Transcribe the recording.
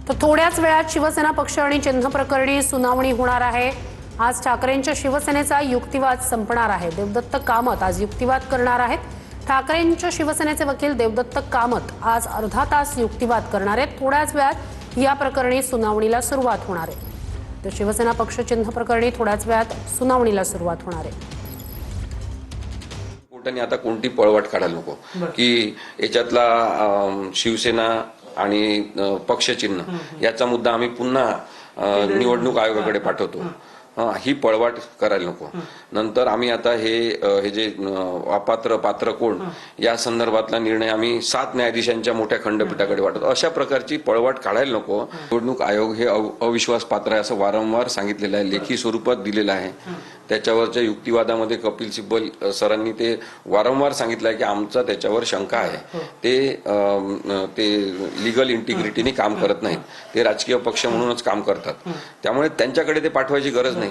तर थोड्याच वेळात शिवसेना पक्ष आणि चिन्ह प्रकरणी सुनावणी होणार आहे। आज ठाकरेंच्या शिवसेनेचा युक्तिवाद संपणार आहे। देवदत्त कामत आज युक्तिवाद करणार आहेत। ठाकरेंच्या शिवसेनेचे वकील देवदत्त कामत आज अर्धा तास युक्तिवाद करणार आहेत। थोड्याच वेळात या प्रकरणी सुनावणीला सुरुवात होणार आहे। तर शिवसेना पक्ष चिन्ह प्रकरणी थोड्याच वेळात सुनावणीला सुरुवात होणार आहे। कोर्टाने आता कोणती पळवाट काढायला नको की याच्यातला शिवसेना आणि पक्षचिन्ह याचा मुद्दा आम्ही पुन्हा निवडणूक आयोगाकडे पाठवतो। ही पळवाट करायला नको। नंतर आम्ही आता हे जे अपात्र पात्र कोण या संदर्भातला निर्णय आम्ही 7 न्यायाधीशांच्या मोठ्या खंडपीठाकडे पाठवतो। अशा प्रकारची पळवाट काढायला नको। निवडणूक आयोग हे अविश्वास पात्र आहे असं वारंवार सांगितलेलं आहे, लेखी स्वरूपात दिलेलं आहे। त्याच्यावरच्या युक्तिवादामध्ये कपिल सिब्बल सरांनी ते वारंवार सांगितलं आहे की आमचा त्याच्यावर शंका आहे। ते लीगल इंटिग्रिटीने काम करत नाहीत, ते राजकीय पक्ष म्हणूनच काम करतात। त्यामुळे त्यांच्याकडे ते पाठवायची गरज नाही।